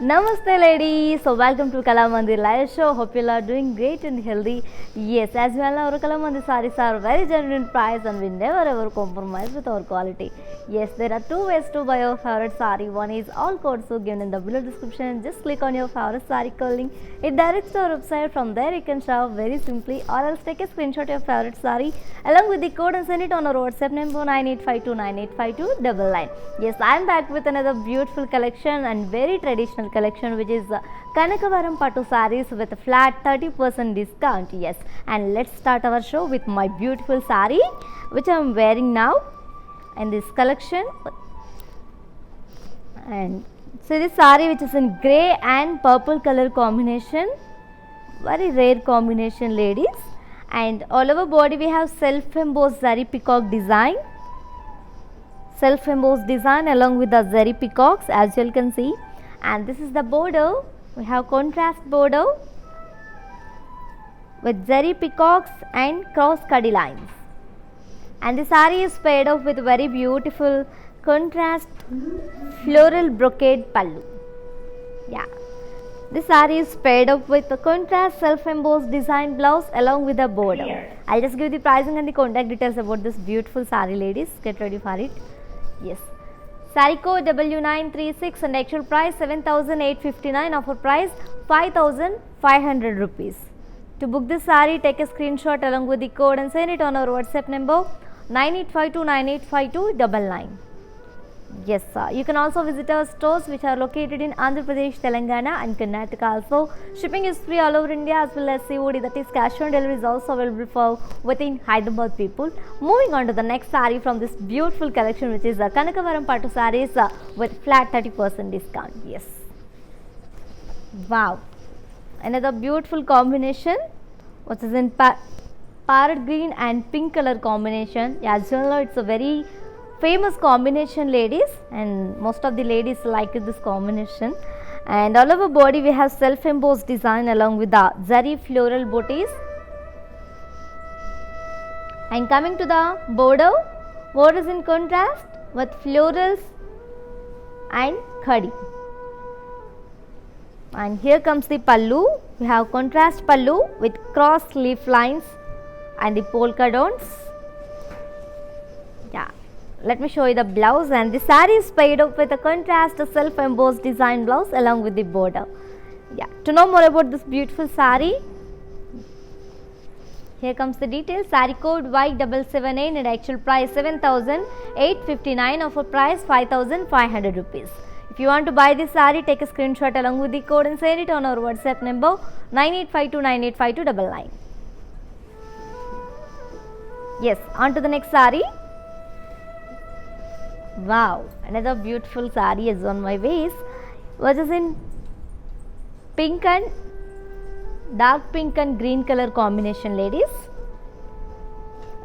Namaste ladies, so welcome to Kalamandir live show. Hope you are doing great and healthy. Yes, as well our Kalamandir sarees are very genuine price and we never ever compromise with our quality. Yes, there are two ways to buy your favorite saree. One is all codes so given in the below description. Just click on your favorite saree code link. It directs to our website. From there you can shop very simply or else take a screenshot of your favorite saree along with the code and send it on our WhatsApp number 9852985299. Yes, I am back with another beautiful collection and very traditional collection which is Kanakavaram Pattu sarees with a flat 30% discount. Yes, and let's start our show with my beautiful saree which I am wearing now in this collection. And so this saree which is in grey and purple color combination, very rare combination ladies, and all over body we have self embossed zari peacock design, self embossed design along with the zari peacocks as you can see. And this is the border, we have contrast border with zari peacocks and cross cutty lines, and the saree is paired up with very beautiful contrast floral brocade pallu. Yeah, this saree is paired up with the contrast self embossed design blouse along with the border. I'll just give the pricing and the contact details about this beautiful saree ladies. Get ready for it. Yes, saree code W936 and actual price 7,859, offer price 5,500 rupees. To book this saree, take a screenshot along with the code and send it on our WhatsApp number 9852985299. Yes, sir. You can also visit our stores which are located in Andhra Pradesh, Telangana and Karnataka also. Shipping is free all over India as well as COD, that is cash on delivery is also available for within Hyderabad people. Moving on to the next saree from this beautiful collection which is Kanakavaram Pattu sarees with flat 30% discount. Yes. Wow. Another beautiful combination which is in parrot green and pink color combination. Yeah, as you know, it's a very famous combination ladies and most of the ladies like this combination. And all over body we have self embossed design along with the zari floral booties. And coming to the border, border is in contrast with florals and khadi. And here comes the pallu, we have contrast pallu with cross leaf lines and the polka dots. Yeah, let me show you the blouse, and the saree is paired up with a contrast self embossed design blouse along with the border. Yeah, to know more about this beautiful saree, here comes the details. Saree code Y778 and actual price 7,859, offer price 5,500 rupees. If you want to buy this saree, take a screenshot along with the code and send it on our WhatsApp number 9852985299. Yes, on to the next saree. Wow, another beautiful saree is on my waist, which is in pink and dark pink and green color combination ladies.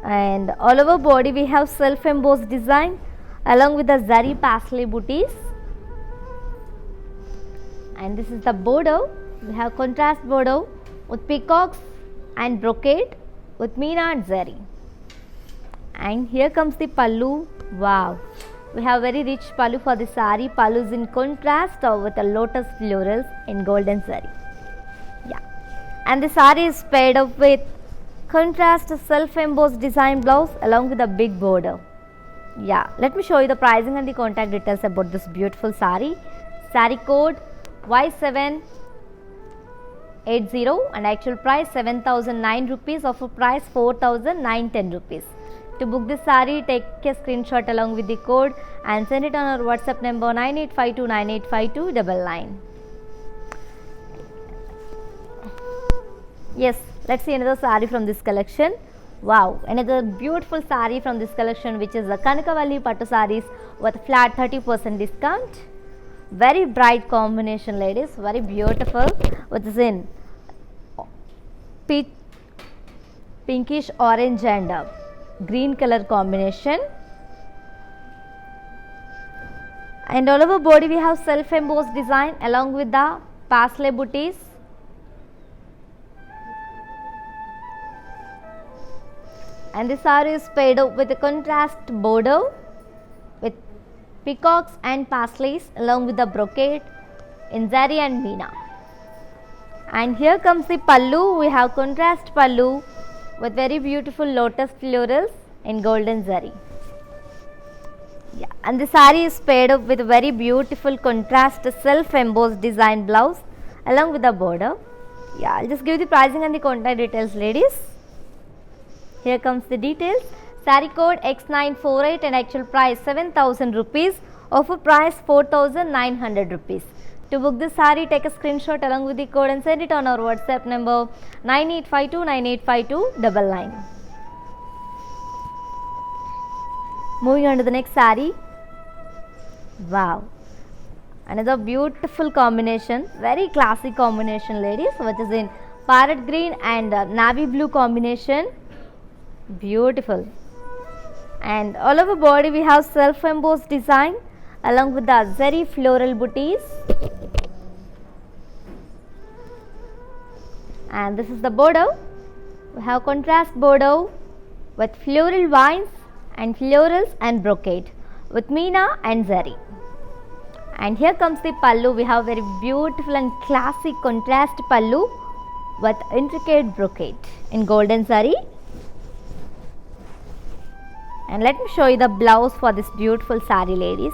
And all over body we have self embossed design along with the zari paisley booties. And this is the border, we have contrast border with peacocks and brocade with meena and zari. And here comes the pallu. Wow, we have very rich pallu for the saree. Pallu is in contrast with the lotus florals in golden zari. Yeah, and the saree is paired up with contrast self embossed design blouse along with a big border. Yeah, let me show you the pricing and the contact details about this beautiful saree. Saree code Y780 and actual price 7,009 rupees, offer price 4,910 rupees. To book this saree, take a screenshot along with the code and send it on our WhatsApp number 9852985299. Yes, let's see another saree from this collection. Wow, another beautiful saree from this collection which is the Kanakavalli Pattu sarees with flat 30% discount. Very bright combination ladies, very beautiful, which is in pinkish orange and green color combination. And all over body we have self embossed design along with the paisley booties. And the saree is paired up with a contrast border with peacocks and paisleys along with the brocade in zari and meena. And here comes the pallu. We have contrast pallu with very beautiful lotus florals in golden zari. Yeah, and the saree is paired up with very beautiful contrast self embossed design blouse along with the border. Yeah, I'll just give the pricing and the contact details, ladies. Here comes the details. Saree code X948 and actual price 7,000 rupees. Offer price 4,900 rupees. To book this saree, take a screenshot along with the code and send it on our WhatsApp number 9852985299. Moving on to the next saree. Wow, another beautiful combination, very classic combination, ladies, which is in parrot green and navy blue combination. Beautiful. And all over body we have self embossed design along with the zari floral booties. And this is the border. We have contrast border with floral vines and florals and brocade with meena and zari. And here comes the pallu. We have very beautiful and classic contrast pallu with intricate brocade in golden zari. And let me show you the blouse for this beautiful saree, ladies.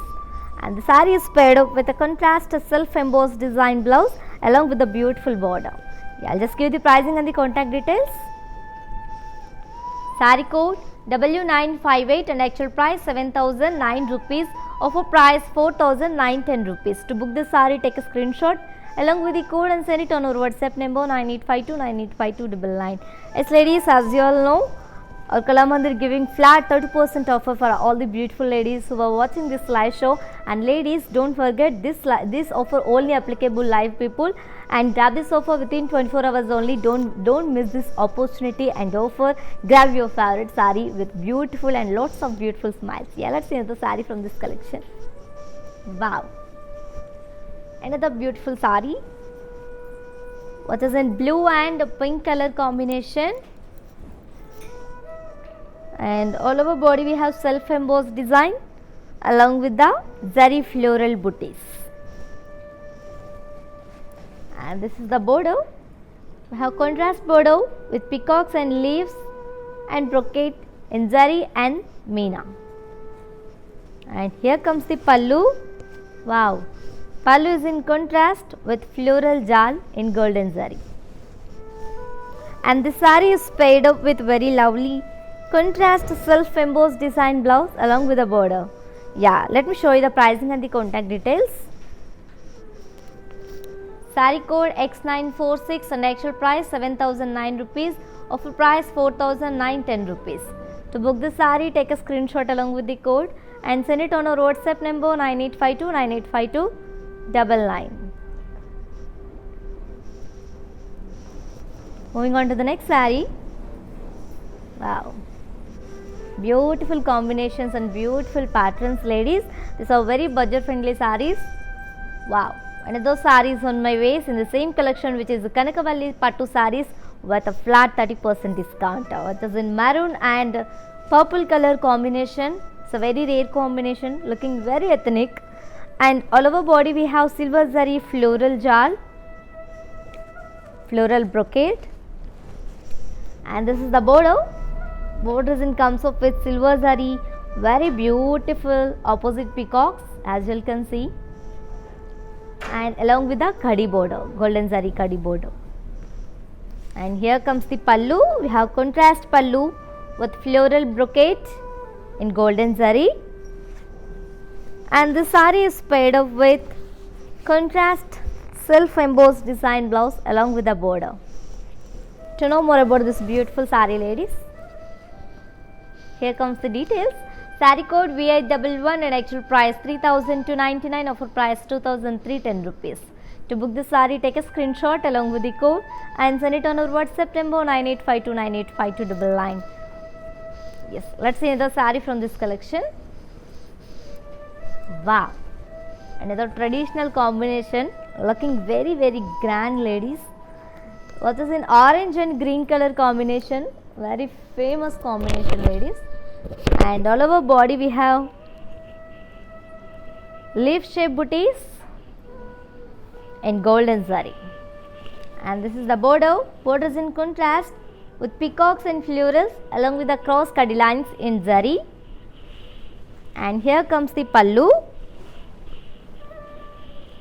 And the saree is paired up with a contrast self embossed design blouse along with the beautiful border. Yeah, I'll just give the pricing and the contact details. Saree code W958 and actual price 7,009 rupees. Offer price 4,910 rupees. To book this saree, take a screenshot along with the code and send it on our WhatsApp number 9852985299. Yes, ladies, as you all know, our Kalamandir giving flat 30% offer for all the beautiful ladies who are watching this live show. And ladies, don't forget this offer only applicable live people, and grab this offer within 24 hours only. Don't miss this opportunity and offer. Grab your favorite saree with beautiful and lots of beautiful smiles. Yeah, let's see another saree from this collection. Wow, another beautiful saree, what is in blue and pink color combination. And all over body we have self embossed design along with the zari floral booties. And this is the border. We have contrast border with peacocks and leaves and brocade in zari and meena. And here comes the pallu. Wow, pallu is in contrast with floral jal in golden zari. And the saree is paired up with very lovely contrast self embossed design blouse along with a border. Yeah, let me show you the pricing and the contact details. Saree code X946 and actual price 7,009 rupees. Offer price 4,910 rupees. To book the saree, take a screenshot along with the code and send it on our WhatsApp number 9852985299. Moving on to the next saree. Wow, beautiful combinations and beautiful patterns, ladies. These are very budget friendly sarees. Wow, another sarees on my waist in the same collection, which is Kanakavalli Pattu sarees with a flat 30% discount, which is in maroon and purple color combination. It's a very rare combination, looking very ethnic. And all over body we have silver zari floral jal, floral brocade. And this is the border. Borders in comes up with silver zari, very beautiful opposite peacocks as you can see, and along with the khadi border, golden zari khadi border. And here comes the pallu. We have contrast pallu with floral brocade in golden zari, and the saree is paired up with contrast self embossed design blouse along with the border. To know more about this beautiful saree, ladies, here comes the details. Saree code V811 and actual price 3,299, offer price 2,310 rupees. To book the saree, take a screenshot along with the code and send it on our WhatsApp number 9852985299. Yes, let's see another saree from this collection. Wow, another traditional combination, looking very grand, ladies. What is in orange and green color combination, very famous combination, ladies. And all over body we have leaf shape booties in golden zari. And this is the border. Border is in contrast with peacocks and florals along with the cross kadi lines in zari. And here comes the pallu.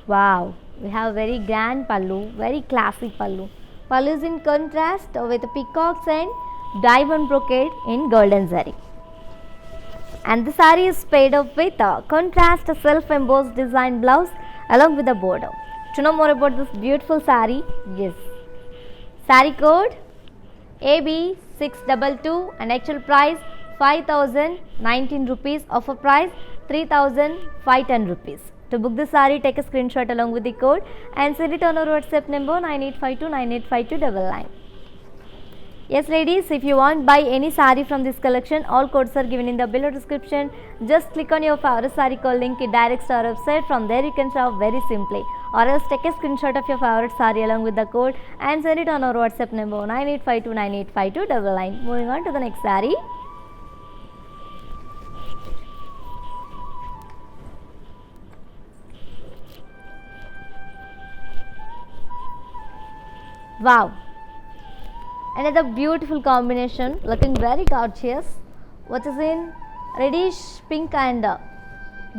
Wow, we have very grand pallu, very classy pallu. Pallu is in contrast with peacocks and diamond brocade in golden zari. And the saree is paired up with a contrast self-embossed design blouse along with the border. To know more about this beautiful saree, yes, saree code AB622 and actual price 5019 rupees, offer price 3510 rupees. To book the saree, take a screenshot along with the code and send it on our WhatsApp number 9852985299. Yes ladies, if you want buy any saree from this collection, all codes are given in the below description. Just click on your favorite saree code link, it directs to our website. From there you can shop very simply, or else take a screenshot of your favorite saree along with the code and send it on our WhatsApp number 9852985299. Moving on to the next saree. Wow, another beautiful combination, looking very gorgeous, which is in reddish pink and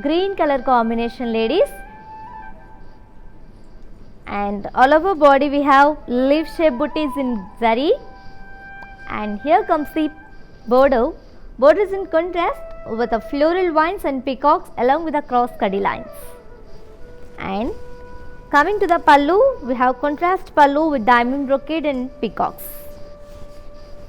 green color combination ladies. And all over body we have leaf shape booties in zari. And here comes the border. Border is in contrast with the floral vines and peacocks along with the cross kadi lines. And coming to the pallu, we have contrast pallu with diamond brocade and peacocks.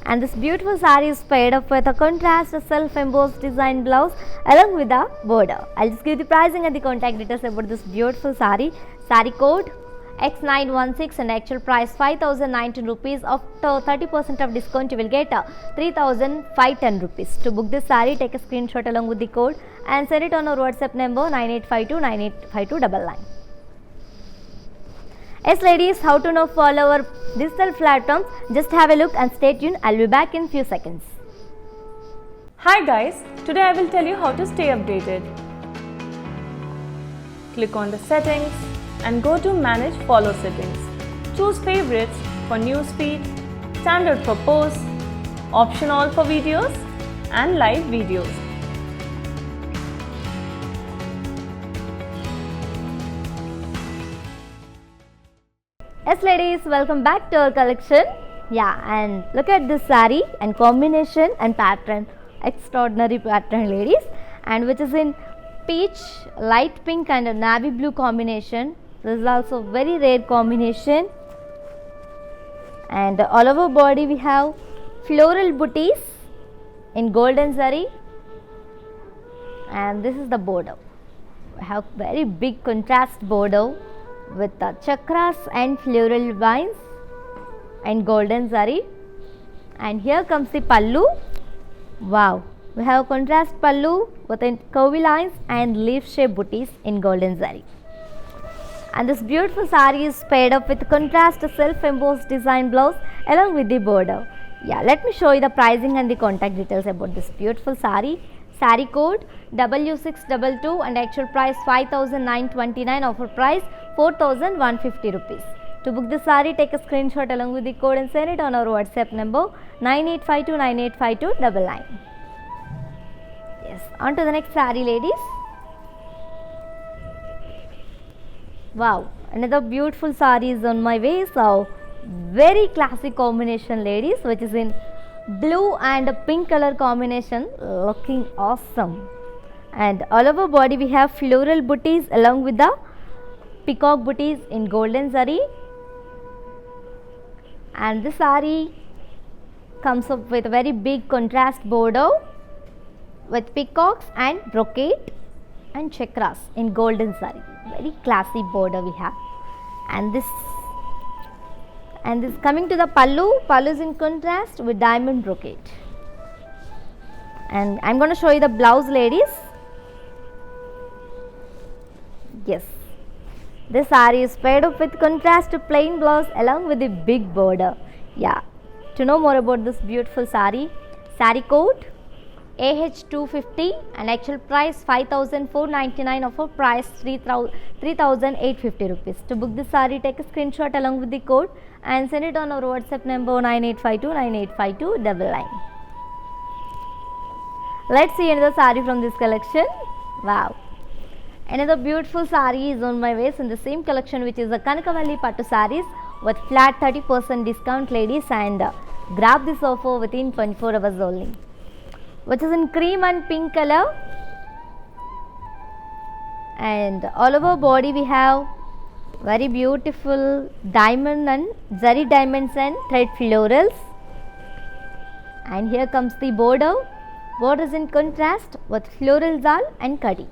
And this beautiful saree is paired up with a contrast self-embossed design blouse along with the border. I'll just give the pricing and the contact details about this beautiful saree. Saree code X916 and actual price 5019 rupees. After 30% of discount, you will get 3510 rupees. To book this saree, take a screenshot along with the code and send it on our WhatsApp number 9852985299. Yes ladies, how to now follow our digital platforms? Just have a look and stay tuned. I'll be back in few seconds. Hi guys, today I will tell you how to stay updated. Click on the settings and go to manage follow settings. Choose favorites for newsfeed, standard for posts, option all for videos and live videos. Yes ladies, welcome back to our collection. Yeah, and look at this saree and combination and pattern, extraordinary pattern ladies, and which is in peach, light pink and a navy blue combination. This is also very rare combination. And all over body we have floral booties in golden zari, and this is the border. We have very big contrast border with the chakras and floral vines and golden zari. And here comes the pallu. Wow, we have contrast pallu with curvy lines and leaf shaped booties in golden zari. And this beautiful saree is paired up with contrast self-embossed design blouse along with the border. Yeah, let me show you the pricing and the contact details about this beautiful saree. Saree code W622 and actual price 5929, offer price 4150 rupees. To book the saree, take a screenshot along with the code and send it on our WhatsApp number 9852985299. Yes, on to the next saree ladies. Wow, another beautiful saree is on my way. So very classic combination ladies, which is in blue and pink color combination, looking awesome. And all over body we have floral booties along with the peacock booties in golden zari. And this saree comes up with a very big contrast border with peacocks and brocade and chakras in golden zari. Very classy border we have. And this coming to the pallu. Pallu is in contrast with diamond brocade. And I'm going to show you the blouse ladies. Yes, this saree is paired up with contrast to plain blouse along with the big border. Yeah, to know more about this beautiful saree, saree code AH250 and actual price 5,499, offer price 3,850 rupees. To book this saree, take a screenshot along with the code and send it on our WhatsApp number 9852985299. Let's see another saree from this collection. Wow. Another beautiful saree is on my waist in the same collection, which is the Kanakavalli Pattu sarees with flat 30% discount, ladies, and grab this offer within 24 hours only, which is in cream and pink color, and all over body we have very beautiful diamond and zari diamonds and thread florals, and here comes the border. Border is in contrast with floral zal and kadi.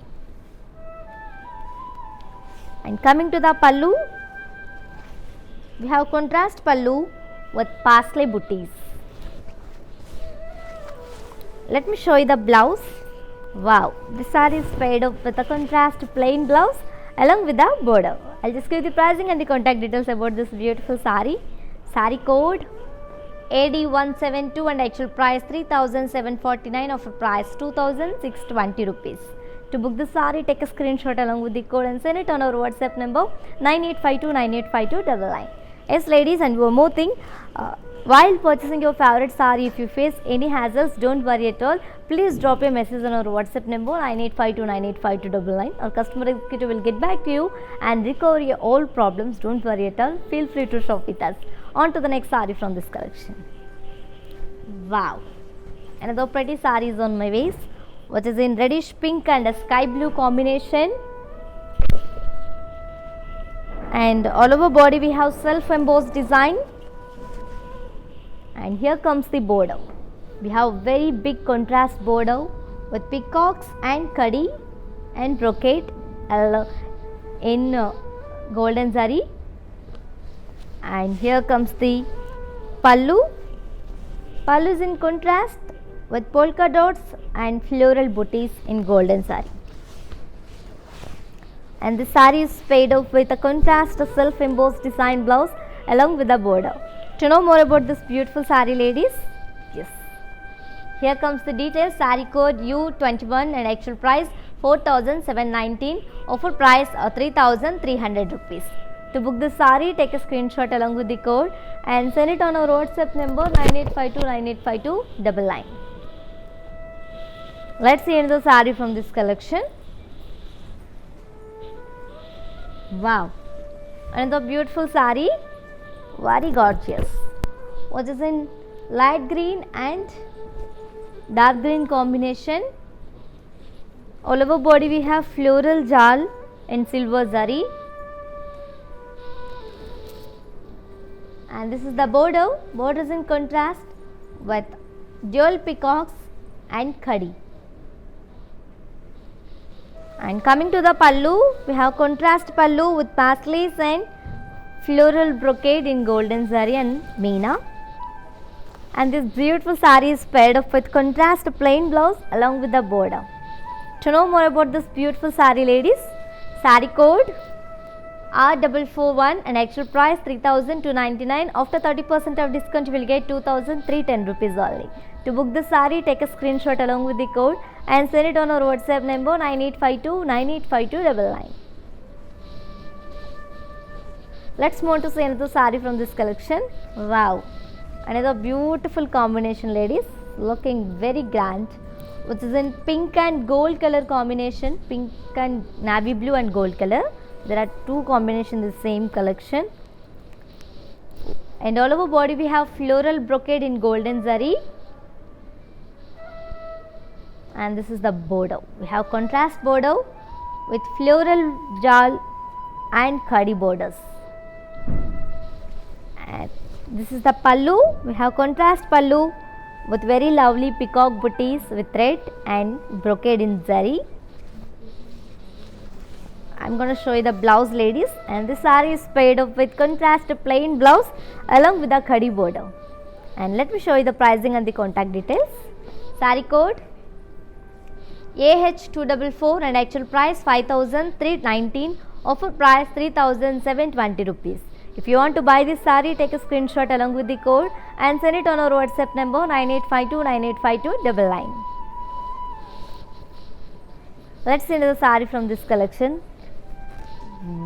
And coming to the pallu, we have contrast pallu with parsley booties. Let me show you the blouse. Wow, this saree is paired up with a contrast plain blouse along with the border. I'll just give you the pricing and the contact details about this beautiful saree. Saree code AD172 and actual price 3,749, offer price 2,620 rupees. To book the saree, take a screenshot along with the code and send it on our WhatsApp number 9852985299. Yes, ladies, and one more thing. While purchasing your favorite saree, if you face any hassles, don't worry at all. Please drop a message on our WhatsApp number 9852985299. Our customer executive will get back to you and recover your all problems. Don't worry at all. Feel free to shop with us. On to the next saree from this collection. Wow. Another pretty saree is on my waist, which is in reddish pink and a sky blue combination. And all over body we have self embossed design, and here comes the border. We have very big contrast border with peacocks and kadi and brocade in golden zari, and here comes the pallu. Pallu is in contrast with polka dots and floral booties in golden zari. And the saree is paired up with a contrast self-embossed design blouse along with the border. To know more about this beautiful saree, ladies, yes, here comes the details. Saree code U21 and actual price 4,719, offer price 3,300 rupees. To book this saree, take a screenshot along with the code and send it on our WhatsApp number 9852985299. Let's see another saree from this collection. Wow, another beautiful saree, very gorgeous, which is in light green and dark green combination. All over body we have floral jal and silver zari, and this is the border. Border is in contrast with dual peacocks and khadi. And coming to the pallu, we have contrast pallu with paisleys and floral brocade in golden zari and meena. And this beautiful saree is paired up with contrast plain blouse along with the border. To know more about this beautiful saree, ladies, saree code R441 and actual price 3,299. After 30% of discount, you will get 2,310 rupees only. To book the saree, take a screenshot along with the code and send it on our WhatsApp number 9852985299. Let's move on to see another saree from this collection. Wow, another beautiful combination, ladies, looking very grand, which is in pink and gold color combination, pink and navy blue and gold color. There are two combinations in the same collection. And all over body we have floral brocade in golden zari, and this is the border. We have contrast border with floral jal and khadi borders. And this is the pallu. We have contrast pallu with very lovely peacock booties with thread and brocade in zari. I'm going to show you the blouse, ladies, and this saree is paired up with contrast plain blouse along with the khadi border. And let me show you the pricing and the contact details. Saree code AH244 and actual price 5,319, offer price 3,720 rupees. If you want to buy this saree, take a screenshot along with the code and send it on our WhatsApp number 9852985299. Let's see another saree from this collection.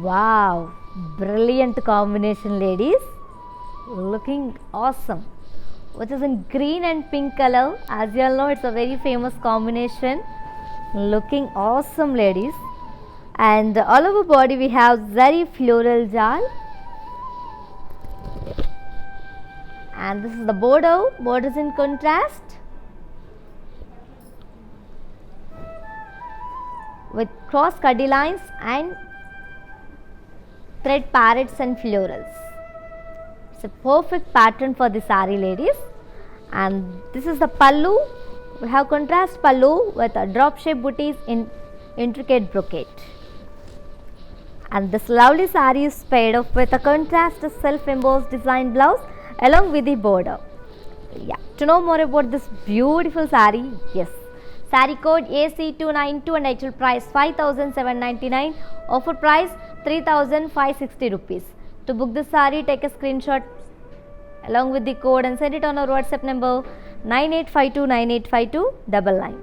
Wow, brilliant combination, ladies. Looking awesome. Which is in green and pink color. As you all know, it's a very famous combination. Looking awesome, ladies. And all over body we have zari floral jal. And this is the border. Borders in contrast with cross cuddy lines and thread parrots and florals. It's a perfect pattern for the saree, ladies. And this is the pallu. We have contrast pallu with a drop shape booties in intricate brocade. And this lovely saree is paired up with a contrast self embossed design blouse along with the border. Yeah, to know more about this beautiful saree, yes, saree code AC292 and actual price 5,799, offer price 3,560 rupees. To book this saree, take a screenshot along with the code and send it on our WhatsApp number 9852985299.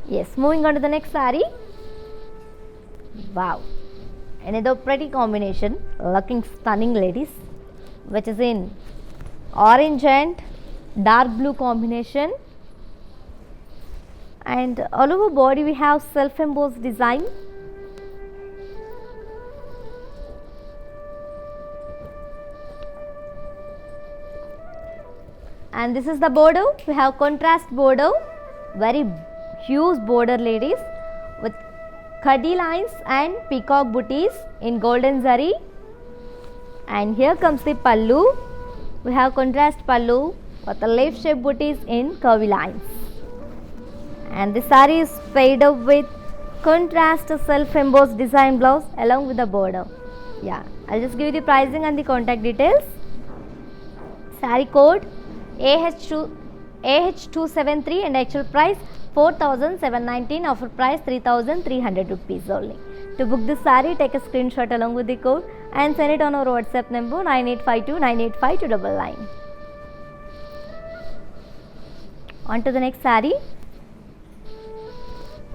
Yes, moving on to the next saree. Wow, another pretty combination, looking stunning, ladies, which is in orange and dark blue combination. And all over body we have self embossed design. And this is the border. We have contrast border, very huge border, ladies, with khadi lines and peacock booties in golden zari. And here comes the pallu. We have contrast pallu with the leaf shape booties in curvy lines. And the saree is paired up with contrast self embossed design blouse along with the border. Yeah, I'll just give you the pricing and the contact details. Saree code AH273 and actual price 4,719, offer price 3,300 rupees only. To book this saree, take a screenshot along with the code and send it on our WhatsApp number 9852985299. On to the next saree.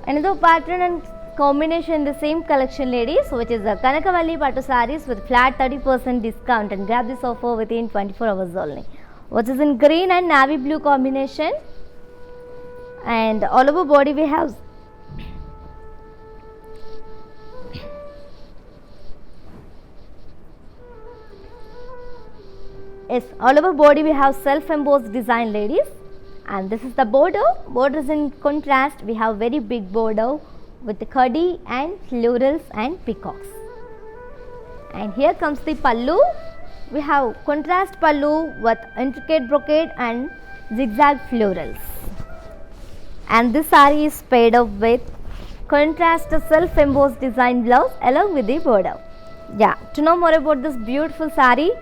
Another pattern and combination in the same collection, ladies, which is the Kanakavalli Pattu sarees with flat 30% discount, and grab this offer within 24 hours only, which is in green and navy blue combination. And all over body we have all over body we have self embossed design, ladies. And this is the border. Borders in contrast, we have very big border with the khadi and florals and peacocks. And here comes the pallu. We have contrast pallu with intricate brocade and zigzag florals. And this saree is paired up with contrast self embossed design blouse along with the border. Yeah, to know more about this beautiful saree,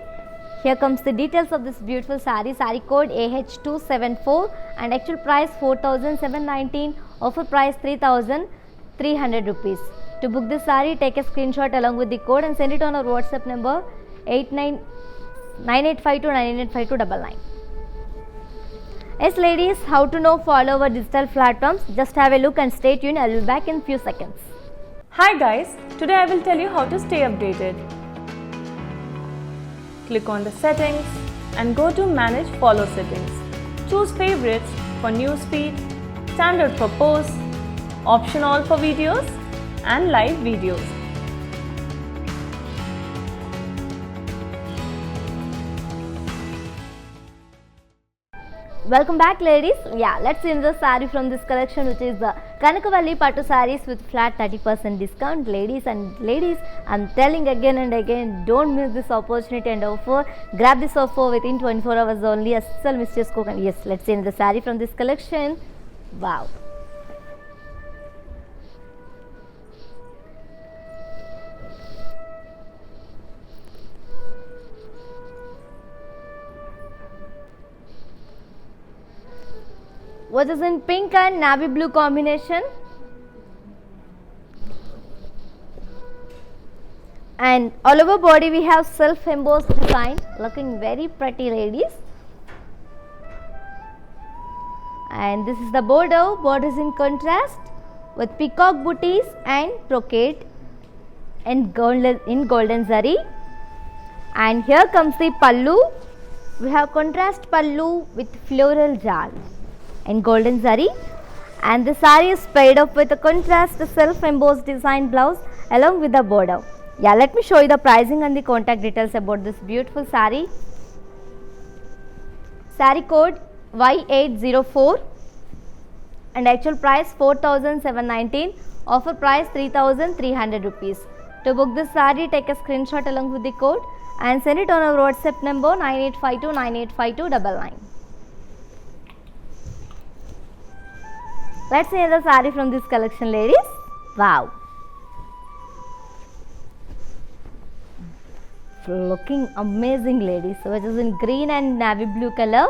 here comes the details of this beautiful saree. Saree code AH274 and actual price 4,719, offer price 3,300 rupees. To book this saree, take a screenshot along with the code and send it on our WhatsApp number 9852985299. Yes, ladies, how to know follow our digital platforms? Just have a look and stay tuned. I will be back in few seconds. Hi guys, today I will tell you how to stay updated. Click on the settings and go to manage follow settings. Choose favorites for newsfeed, standard for posts, option all for videos and live videos. Welcome back, ladies. Yeah, let's see the saree from this collection, which is the Kanakavalli Pattu sarees with flat 30% discount, ladies. And ladies, I'm telling again and again, don't miss this opportunity and offer. Grab this offer within 24 hours only. Assal miss cheskokanడి. Yes, let's see the saree from this collection. Wow. What is in pink and navy blue combination, and all over body we have self embossed design, looking very pretty, ladies. and this is the border. Borders in contrast with peacock booties and brocade and golden zari. And here comes the pallu. We have contrast pallu with floral jal and golden zari, and the saree is paired up with a contrast self embossed design blouse along with the border. Yeah, let me show you the pricing and the contact details about this beautiful saree. Saree code Y804 and actual price 4,719, offer price 3,300 rupees. To book this saree, take a screenshot along with the code and send it on our WhatsApp number 9852985299. Let's see another saree from this collection, ladies. Wow, looking amazing, ladies. So it is in green and navy blue color,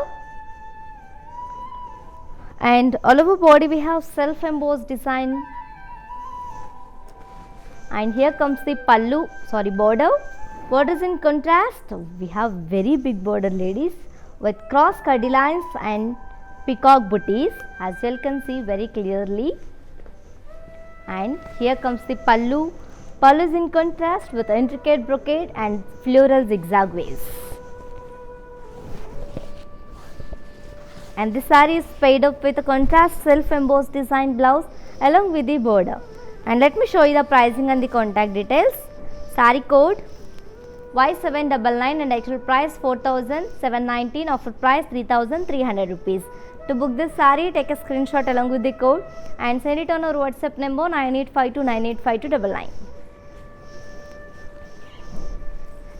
and all over body we have self embossed design. And here comes the pallu, border. Borders in contrast, we have very big border, ladies, with cross cutty lines and peacock booties, as you can see very clearly. And here comes the pallu. Pallu is in contrast with intricate brocade and floral zigzag waves. And this saree is paired up with a contrast self embossed design blouse along with the border. And let me show you the pricing and the contact details. Saree code Y799 and actual price 4,719, offer price 3,300 rupees. To book this saree, take a screenshot along with the code and send it on our WhatsApp number 9852985299.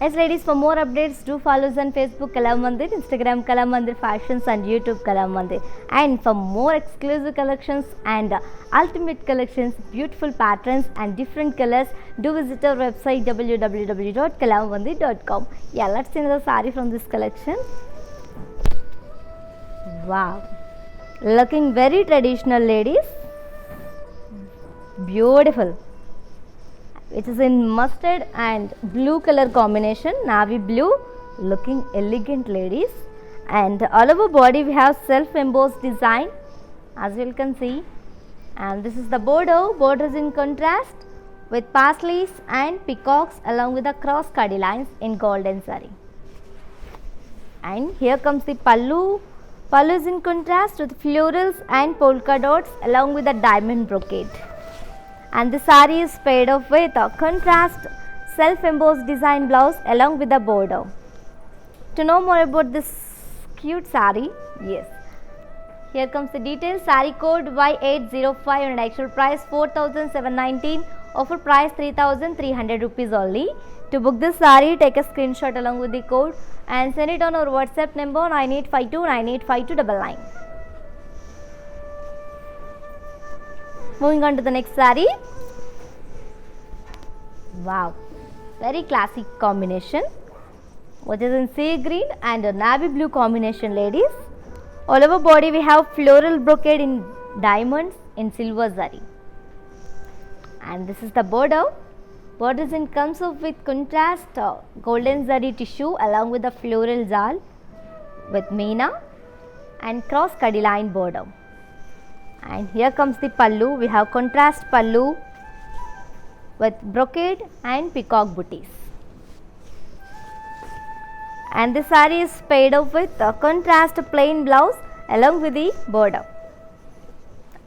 Yes, ladies, for more updates, do follow us on Facebook Kala Mandir, Instagram Kala Mandir Fashions, and YouTube Kala Mandir. And for more exclusive collections and ultimate collections, beautiful patterns and different colors, do visit our website www.kalamandir.com. Yeah, let's see another saree from this collection. Wow, looking very traditional, ladies. Beautiful. It is in mustard and blue color combination, navy blue, looking elegant, ladies. And all over body we have self embossed design, as you can see. And this is the border. Borders in contrast with paisleys and peacocks along with the cross cutty lines in golden zari. And here comes the pallu. Pallu is in contrast with florals and polka dots along with the diamond brocade. And the saree is paired up with a contrast self embossed design blouse along with the border. To know more about this cute saree, yes, here comes the details. Saree code Y805 and actual price 4,719, offer price 3,300 rupees only. To book this saree, take a screenshot along with the code and send it on our WhatsApp number 9852985299. Moving on to the next saree. Wow, very classic combination, which is in sea green and a navy blue combination, ladies. All over body we have floral brocade in diamonds in silver zari. And this is the border. Borders in comes up with contrast golden zari tissue along with the floral zal with meena and cross cutty line border. And here comes the pallu. We have contrast pallu with brocade and peacock booties. And this saree is paired up with a contrast plain blouse along with the border.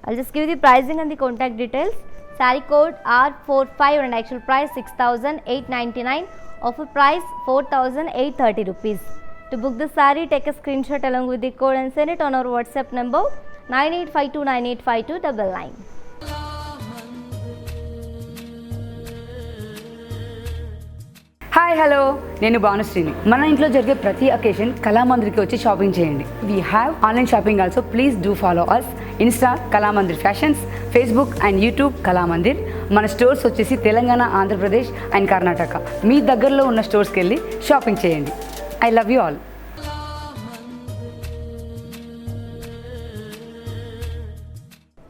I'll just give you the pricing and the contact details. Saree code R45 and actual price 6,899, offer price 4,830 rupees. To book the saree, take a screenshot along with the code and send it on our WhatsApp number 9852985299. Hi hello, నేను భానుశ్రీని. మన ఇంట్లో జరిగే ప్రతి occasion కళామందిర్కి వచ్చి shopping చేయండి. We have online shopping also. Please do follow us Insta Kalamandir fashions, Facebook and YouTube Kalamandir. మన stores వచ్చేసి Telangana, Andhra Pradesh and Karnataka. మీ దగ్గరలో ఉన్న స్టోర్స్కి వెళ్ళి షాపింగ్ చేయండి. I love you all.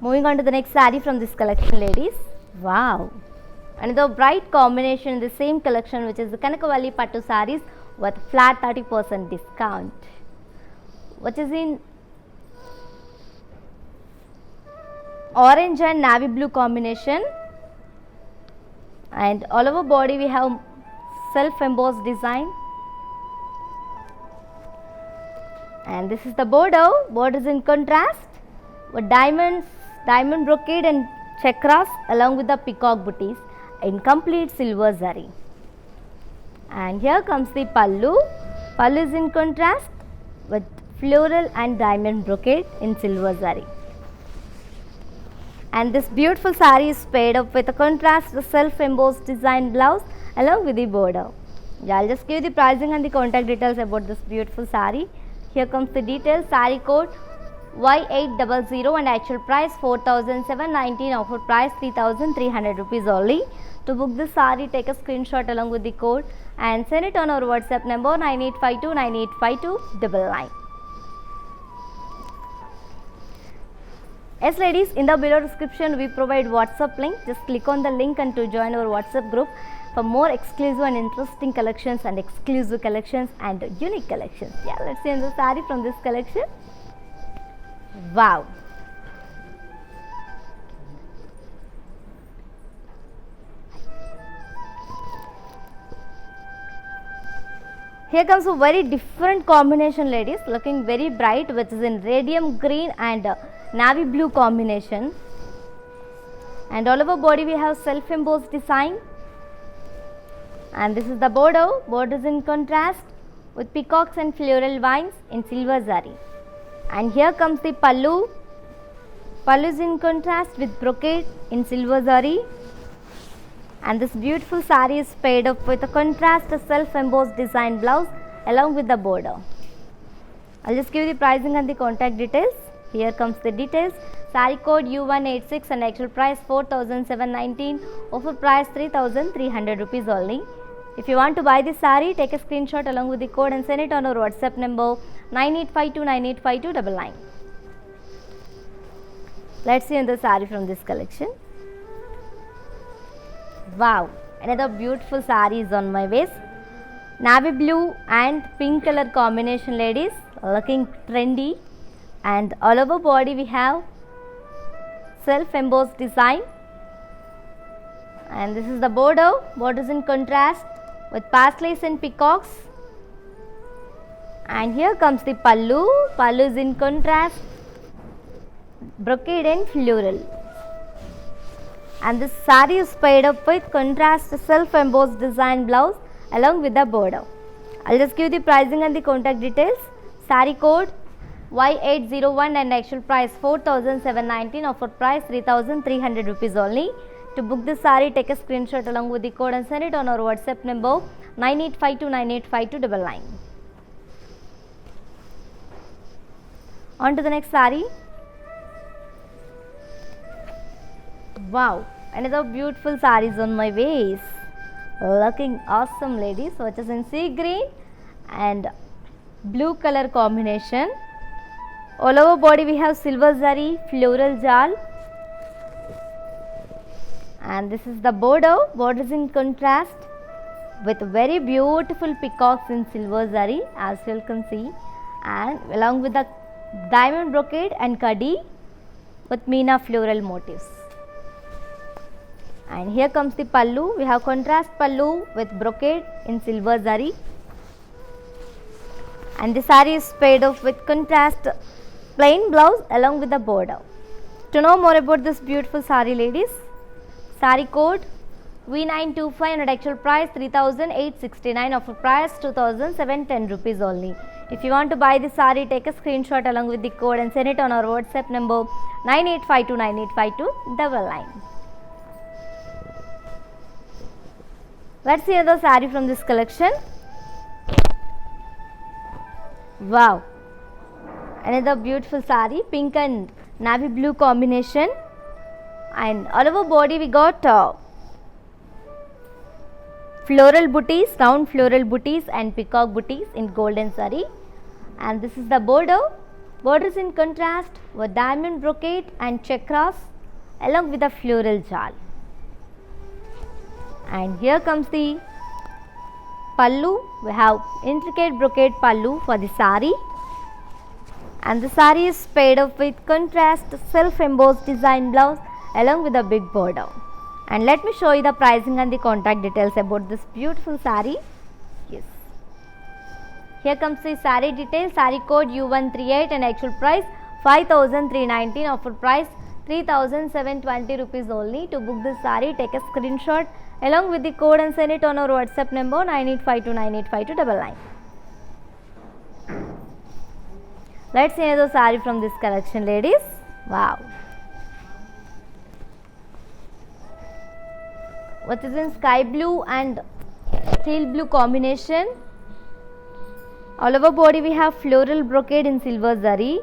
Moving on to the next saree from this collection, ladies. Wow, another bright combination in the same collection, which is the Kanakavalli Pattu sarees with flat 30% discount, which is in orange and navy blue combination, and all over body we have self embossed design, and this is the border. Border is in contrast with diamond brocade and chakras along with the peacock booties in complete silver zari. And here comes the pallu. Pallu is in contrast with floral and diamond brocade in silver zari. And this beautiful saree is paired up with a contrast self embossed design blouse along with the border. Yeah, I'll just give you the pricing and the contact details about this beautiful saree. Here comes the details. Saree code Y800 and actual price 4,719, offer price 3,300 rupees only. To book this saree, take a screenshot along with the code and send it on our WhatsApp number 9852985299. Yes ladies, in the below description we provide WhatsApp link. Just click on the link and to join our WhatsApp group for more exclusive and interesting collections and exclusive collections and unique collections. Yeah, let's see the saree from this collection. Wow. Here comes a very different combination ladies, looking very bright, which is in radium green and navy blue combination, and all over body we have self embossed design, and this is the border. Border is in contrast with peacocks and floral vines in silver zari. And here comes the pallu. Pallu is in contrast with brocade in silver zari, and this beautiful saree is paired up with a contrast self embossed design blouse along with the border. I'll just give you the pricing and the contact details. Here comes the details. Saree code U186 and actual price 4,719, offer price 3,300 rupees only. If you want to buy this saree, take a screenshot along with the code and send it on our WhatsApp number 9852985299. Let's see the saree from this collection. Wow, another beautiful saree is on my waist. Navy blue and pink color combination ladies, looking trendy, and all over body we have self embossed design, and this is the border. Border is in contrast with parsleys and peacocks, and here comes the pallu. Pallu is in contrast brocade and floral, and this saree is paired up with contrast self embossed design blouse along with the border. I'll just give the pricing and the contact details. Saree code Y801 and actual price 4,719, offer price 3,300 rupees only. To book this saree, take a screenshot along with the code and send it on our WhatsApp number 9852985299. On to the next saree. Wow, another beautiful sarees on my waist, looking awesome ladies, which is in sea green and blue color combination. All over body we have silver zari, floral jal, and this is the border. Border is in contrast with very beautiful peacocks in silver zari, as you can see, and along with the diamond brocade and kadi with meena floral motifs. And here comes the pallu. We have contrast pallu with brocade in silver zari, and the saree is paired off with contrast plain blouse along with the border. To know more about this beautiful saree ladies, saree code V925 and actual price 3,869, offer price 2,710 rupees only. If you want to buy this saree, take a screenshot along with the code and send it on our WhatsApp number 9852985299. Let's see another saree from this collection. Wow, another beautiful saree, pink and navy blue combination, and all over body we got floral booties, round floral booties and peacock booties in golden saree, and this is the border. Border is in contrast with diamond brocade and chakras along with the floral jal. And here comes the pallu. We have intricate brocade pallu for the saree, and the saree is paired up with contrast self embossed design blouse along with a big border. And let me show you the pricing and the contact details about this beautiful saree. Yes, here comes the saree details. Saree code U138 and actual price 5319, offer price 3720 rupees only. To book this saree, take a screenshot along with the code and send it on our WhatsApp number 9852985299. Let's see another saree from this collection, ladies. Wow, what is in sky blue and teal blue combination. All over body we have floral brocade in silver zari,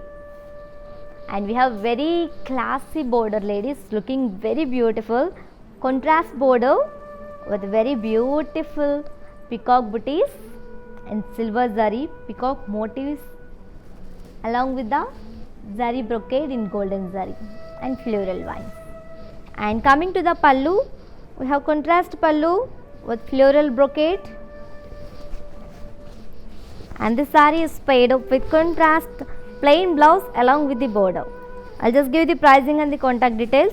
and we have very classy border, ladies, looking very beautiful. Contrast border with very beautiful peacock booties and silver zari peacock motifs along with the zari brocade in golden zari and floral vines. And coming to the pallu, we have contrast pallu with floral brocade, and the saree is paired up with contrast plain blouse along with the border. I'll just give you the pricing and the contact details.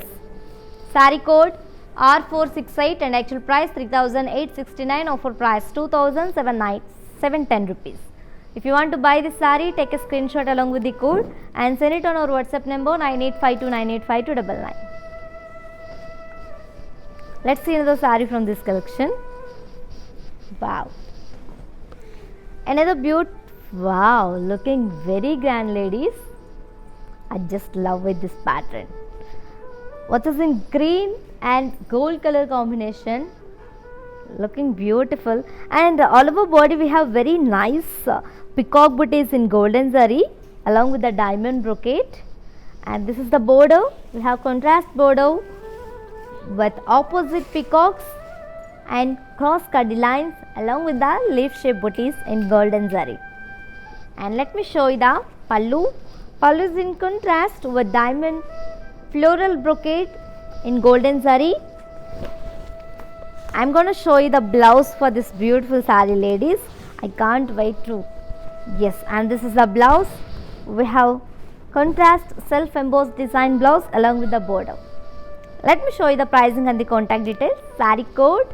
Saree code R468 and actual price 3869, offer price 2710 rupees. If you want to buy this saree, take a screenshot along with the code and send it on our WhatsApp number 9852985299. Let's see another saree from this collection. Wow, another beautiful, wow, looking very grand, ladies. I just love with this pattern. What is in green and gold color combination, looking beautiful. And all over body we have very nice peacock booties in golden zari along with the diamond brocade. And this is the border. We have contrast border with opposite peacocks and cross cutty lines along with the leaf shape booties in golden zari. And let me show you the pallu. Pallu is in contrast with diamond floral brocade in golden zari. I'm going to show you the blouse for this beautiful saree, ladies. I can't wait to. Yes, and this is the blouse. We have contrast self embossed design blouse along with the border. Let me show you the pricing and the contact details. Saree code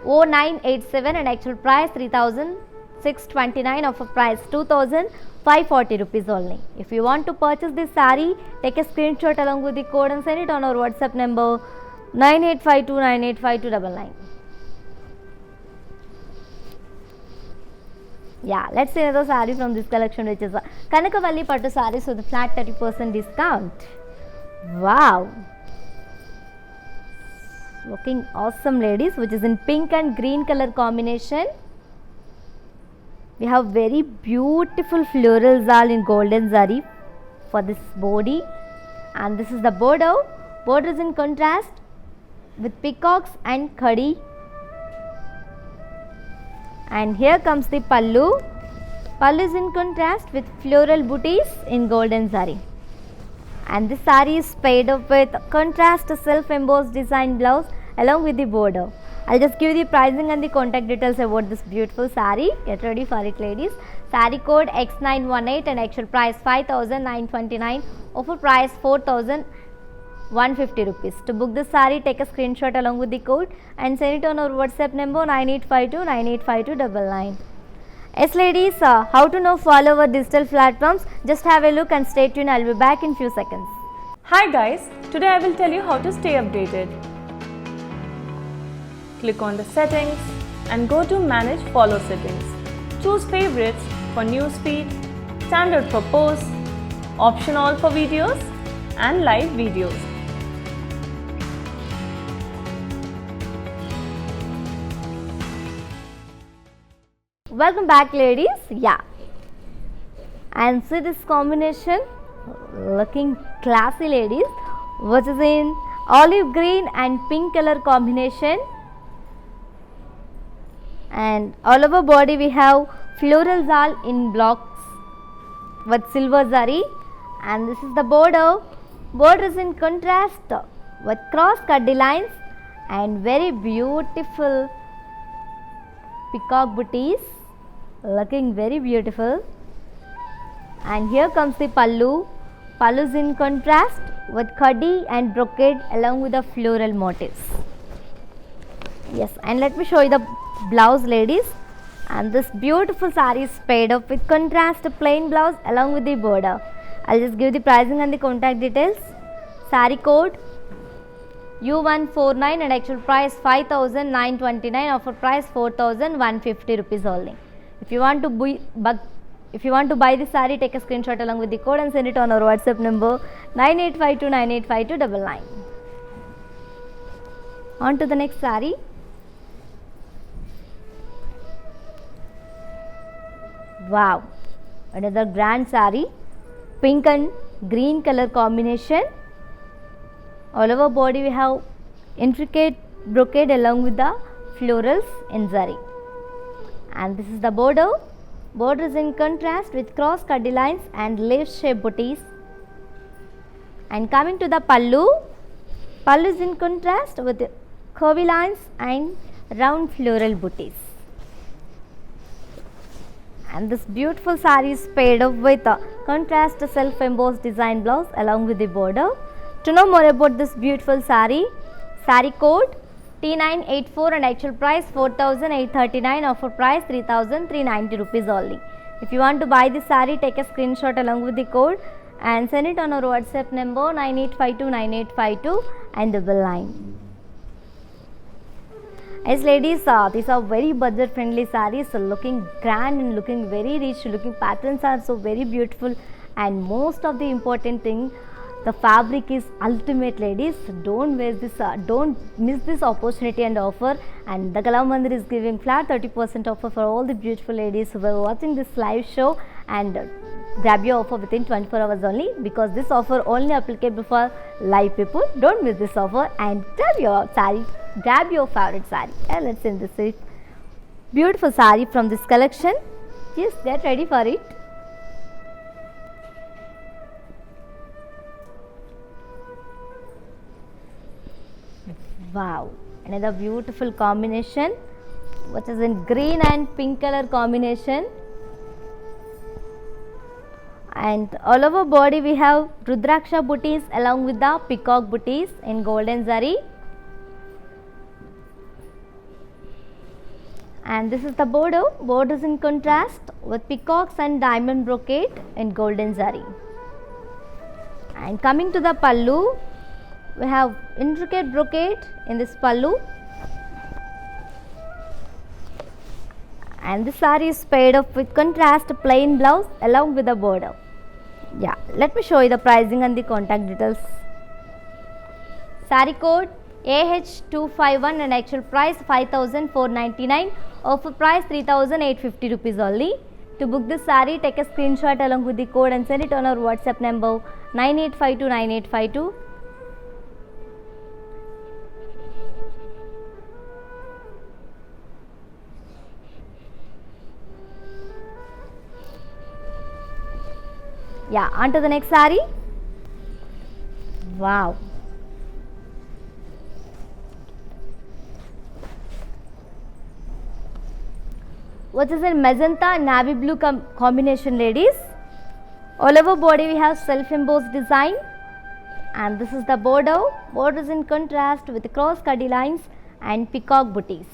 0987 and actual price 3629, offer price 2540 rupees only. If you want to purchase this saree, take a screenshot along with the code and send it on our WhatsApp number 9852985299. Yeah, let's see another saree from this collection, which is a Kanakavalli Pattu sarees with a flat 30% discount. Wow, looking awesome, ladies, which is in pink and green color combination. We have very beautiful floral zal in golden zari for this body, and this is the border. Border is in contrast with peacocks and khadi. And here comes the pallu. Pallu is in contrast with floral booties in golden zari. And this saree is paired up with contrast self embossed design blouse along with the border. I'll just give you the pricing and the contact details about this beautiful saree. Get ready for it, ladies. Saree code X918 and actual price 5929, offer price 4150 rupees. To book this saree, take a screenshot along with the code and send it on our WhatsApp number 9852985299. Yes, ladies, how to now follow our digital platforms? Just have a look and stay tuned. I'll be back in few seconds. Hi guys, today I will tell you how to stay updated. Click on the settings and go to manage follow settings. Choose favorites for newsfeed, standard for posts, option all for videos and live videos. Welcome back, ladies. Yeah, and see this combination, looking classy, ladies, which is in olive green and pink color combination. And all over body we have floral zal in blocks with silver zari, and this is the border. Border is in contrast with cross cutty lines and very beautiful peacock booties, looking very beautiful. And here comes the pallu. Pallu is in contrast with khadi and brocade along with the floral motifs. Yes, and let me show you the blouse, ladies. And this beautiful saree is paired up with contrast plain blouse along with the border. I'll just give the pricing and the contact details. Saree code U149 and actual price 5,929, offer price 4,150 rupees only. If you want to buy this saree, take a screenshot along with the code and send it on our WhatsApp number 9852985299. On to the next saree. Wow, another grand saree, pink and green color combination. All over body we have intricate brocade along with the florals in zari. And this is the border. Border is in contrast with cross cutty lines and leaf shape booties. And coming to the pallu, pallu is in contrast with curvy lines and round floral booties. And this beautiful saree is paired up with a contrast self embossed design blouse along with the border. To know more about this beautiful saree, saree code T984 and actual price 4,839, offer price 3,390 rupees only. If you want to buy this saree, take a screenshot along with the code and send it on our WhatsApp number 98529852 and double line. Yes, ladies, these are very budget friendly sarees, looking grand and looking very rich, looking patterns are so very beautiful, and most of the important thing, the fabric is ultimate, ladies. Don't miss this opportunity and offer. And the Kalamandir is giving flat 30% offer for all the beautiful ladies who are watching this live show, and grab your offer within 24 hours only, because this offer only applicable for live people. Don't miss this offer and grab your saree, grab your favorite saree. And let's see this beautiful saree from this collection. Yes, get ready for it. Wow, another beautiful combination, which is in green and pink color combination. And all over body we have Rudraksha booties along with the peacock booties in golden zari. And this is the border. Border is in contrast with peacocks and diamond brocade in golden zari. And coming to the pallu, we have intricate brocade in this pallu, and this saree is paired up with contrast plain blouse along with the border. Yeah, let me show you the pricing and the contact details. Saree code AH251 and actual price 5,499, offer price 3,850 rupees only. To book this saree, take a screenshot along with the code and send it on our WhatsApp number 98529852. Yeah, on to the next saree. Wow. What is a magenta navy blue combination, ladies? All over body we have self embossed design, and this is the border. Border is in contrast with cross cutty lines and peacock booties.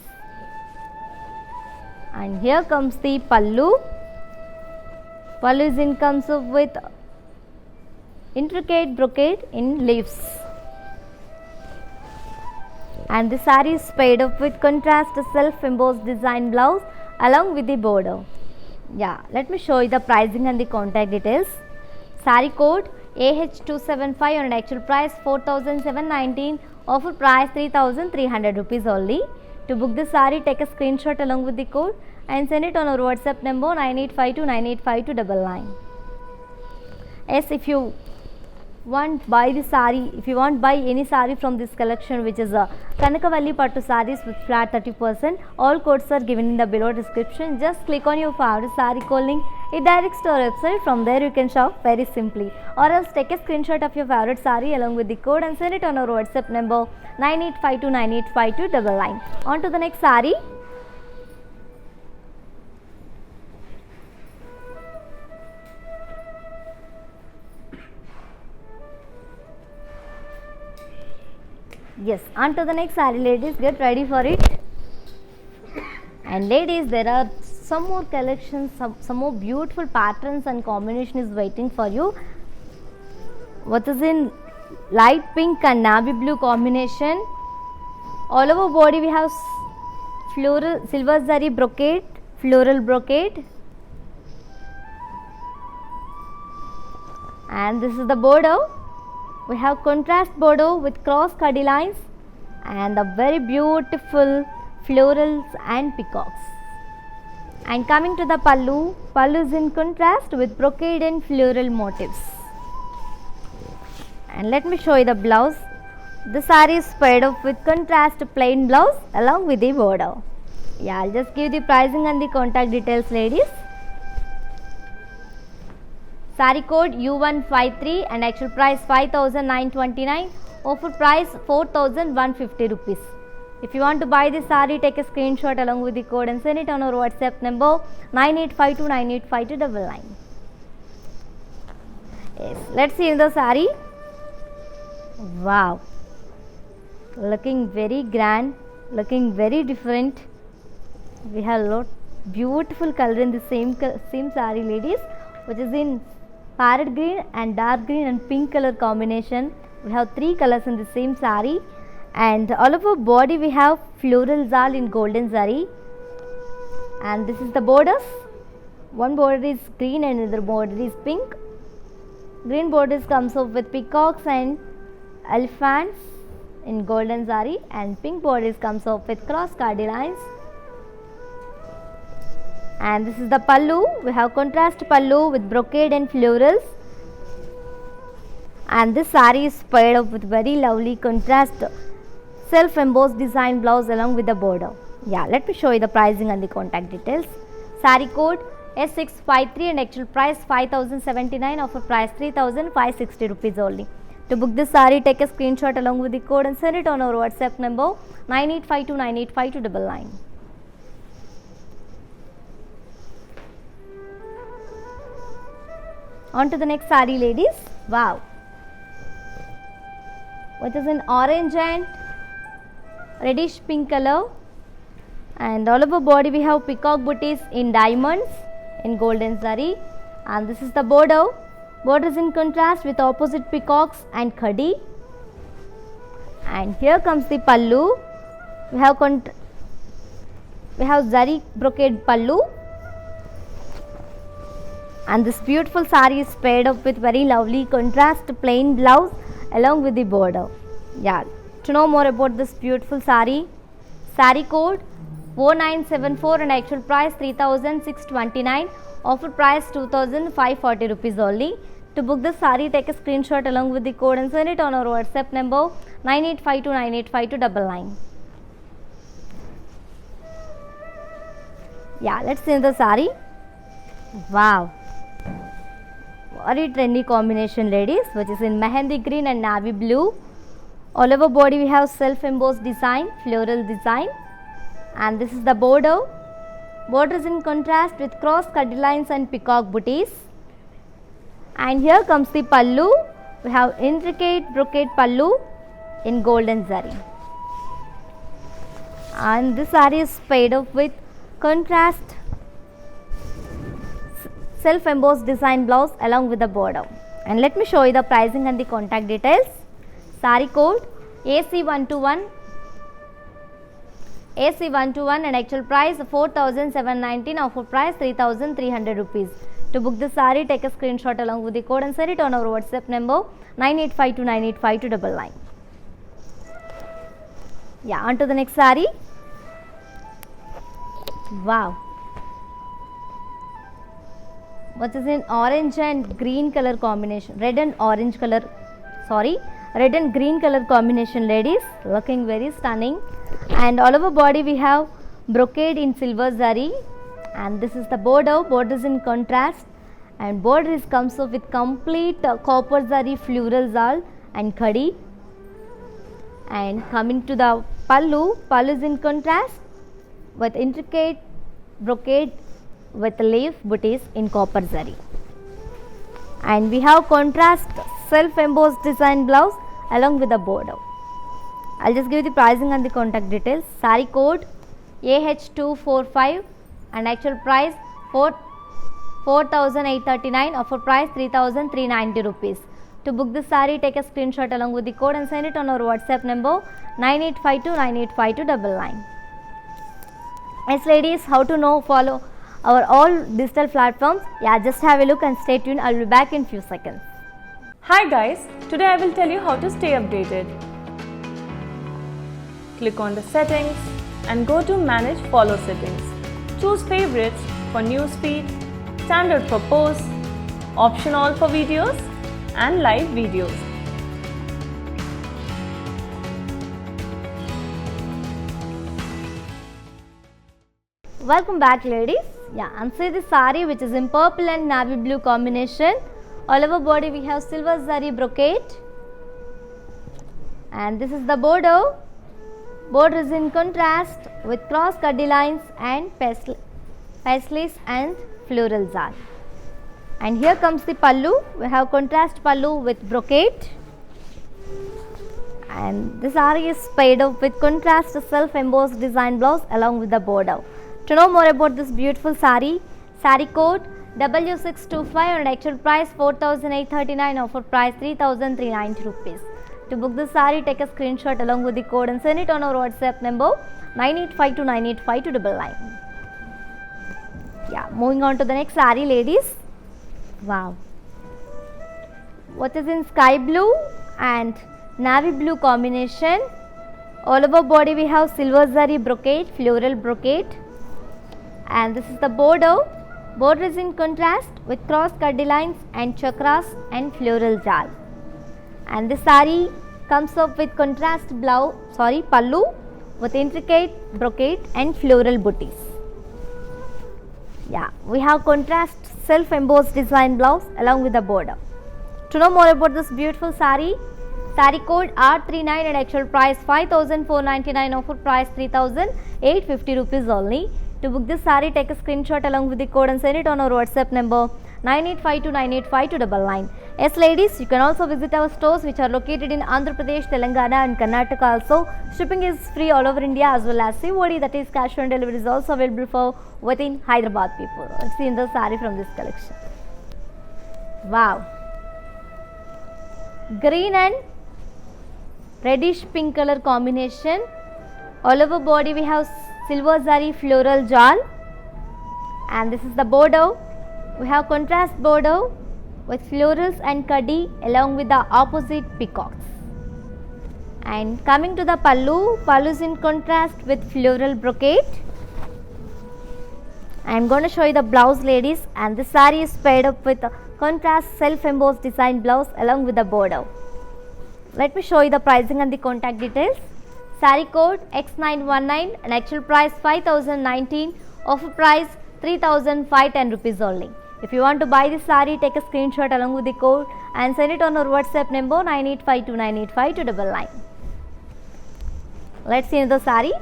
And here comes the pallu. Pallu is in comes up with intricate brocade in leaves, and the saree is paired up with contrast self embossed design blouse along with the border. Yeah, let me show you the pricing and the contact details. Saree code AH275 and actual price 4,719, offer price 3,300 rupees only. To book the saree, take a screenshot along with the code and send it on our WhatsApp number 9852985299. Yes, if you want buy the saree, if you want buy any saree from this collection, which is a Kanakavalli Pattu sarees with flat 30%, all codes are given in the below description. Just click on your favorite saree code link, it directs to our website. From there you can shop very simply, or else take a screenshot of your favorite saree along with the code and send it on our WhatsApp number 9852985299. On to the next saree. Yes, on to the next saree, ladies. Get ready for it. And ladies, there are some more collections, some more beautiful patterns and combination is waiting for you. What is in light pink and navy blue combination. All over body we have floral silver zari brocade, floral brocade. And this is the border. We have contrast border with cross cutty lines and the very beautiful florals and peacocks. And coming to the pallu, pallu is in contrast with brocade and floral motifs. And let me show you the blouse. The saree is paired up with contrast plain blouse along with the border. Yeah, I'll just give the pricing and the contact details, ladies. Saree code U153 and actual price 5,929. Offer price 4,150 rupees. If you want to buy this saree, take a screenshot along with the code and send it on our WhatsApp number 9852985299. Yes, let's see in the saree. Wow, looking very grand, looking very different. We have a lot beautiful color in the same saree, ladies, which is in parrot green and dark green and pink color combination. We have 3 colors in the same saree, and all over body we have floral zal in golden zari. And this is the borders. One border is green and another border is pink. Green borders comes up with peacocks and elephants in golden zari, and pink borders comes up with cross cutty lines. And this is the pallu. We have contrast pallu with brocade and florals. And this saree is paired up with very lovely contrast self embossed design blouse along with the border. Yeah, let me show you the pricing and the contact details. Saree code S653 and actual price 5,079. Offer price 3,560 rupees only. To book this saree, take a screenshot along with the code and send it on our WhatsApp number 9852985299. On to the next saree, ladies. Wow, which is in orange and reddish pink color, and all over body we have peacock booties in diamonds in golden zari. And this is the border. Border is in contrast with opposite peacocks and khadi. And here comes the pallu. We have zari brocade pallu. And this beautiful saree is paired up with very lovely contrast plain blouse along with the border. Yeah, to know more about this beautiful saree, saree code 4974 and actual price 3,629. Offer price 2,540 rupees only. To book this saree, take a screenshot along with the code and send it on our WhatsApp number 9852985299. Yeah, let's see the saree. Wow, very trendy combination, ladies, which is in mehendi green and navy blue. All over body we have self embossed design, floral design, and this is the border. Border is in contrast with cross cutty lines and peacock booties. And here comes the pallu. We have intricate brocade pallu in golden zari, and this saree is paired up with contrast self embossed design blouse along with the border. And let me show you the pricing and the contact details. Saree code AC121 and actual price 4,719. Offer price 3,300 rupees. To book this saree, take a screenshot along with the code and send it on our WhatsApp number 9852985299. Yeah, on to the next saree. Wow, what is in orange and green color combination, red and green color combination, ladies, looking very stunning. And all over body we have brocade in silver zari, and this is the border. Border is in contrast, and border comes up with complete copper zari floral zal and khadi. And coming to the pallu, pallu is in contrast with intricate brocade with leaf booties in copper zari. And we have contrast self embossed design blouse along with the border. I'll just give you the pricing and the contact details. Saree code AH245 and actual price 4,839, offer price 3,390 rupees. To book this saree, take a screenshot along with the code and send it on our WhatsApp number 9852985299. Yes ladies, how to know follow our all digital platforms? Yeah, just have a look and stay tuned. I'll be back in few seconds. Hi guys, today I will tell you how to stay updated. Click on the settings and go to manage follow settings. Choose favorites for newsfeed, standard for posts, option all for videos and live videos. Welcome back ladies. Yeah, and see the saree which is in purple and navy blue combination. All over body we have silver zari brocade, and this is the border. Border is in contrast with cross cutty lines and paisleys and floral zal. And here comes the pallu. We have contrast pallu with brocade, and this saree is paired up with contrast self embossed design blouse along with the border. To know more about this beautiful saree, saree code W625 and actual price 4,839, offer price 3,390 rupees. To book this saree, take a screenshot along with the code and send it on our WhatsApp number 9852985299. Yeah, moving on to the next saree ladies. Wow. What is in sky blue and navy blue combination. All over body we have silver zari brocade, floral brocade, and this is the border. Border is in contrast with cross cutty lines and chakras and floral jal. And this saree comes up with contrast pallu with intricate brocade and floral booties. Yeah, we have contrast self embossed design blouse along with the border. To know more about this beautiful saree, saree code R39 and actual price 5,499, offer price 3,850 rupees only. To book this saree, take a screenshot along with the code and send it on our WhatsApp number 9852985299. Yes ladies, you can also visit our stores which are located in Andhra Pradesh, Telangana and Karnataka also. Shipping is free all over India as well as COD, that is cash on delivery, is also available for within Hyderabad people. Let's see in the saree from this collection. Wow. Green and reddish pink color combination. All over body we have silver zari floral jal, and this is the border. We have contrast border with florals and kaddi along with the opposite peacocks. And coming to the pallu, pallu is in contrast with floral brocade. I am going to show you the blouse ladies, and this saree is paired up with a contrast self embossed design blouse along with the border. Let me show you the pricing and the contact details. Saree code X919 and actual price 5,019, offer price 3,510 rupees only. If you want to buy this saree, take a screenshot along with the code and send it on our WhatsApp number 9852985299. Let's see the saree.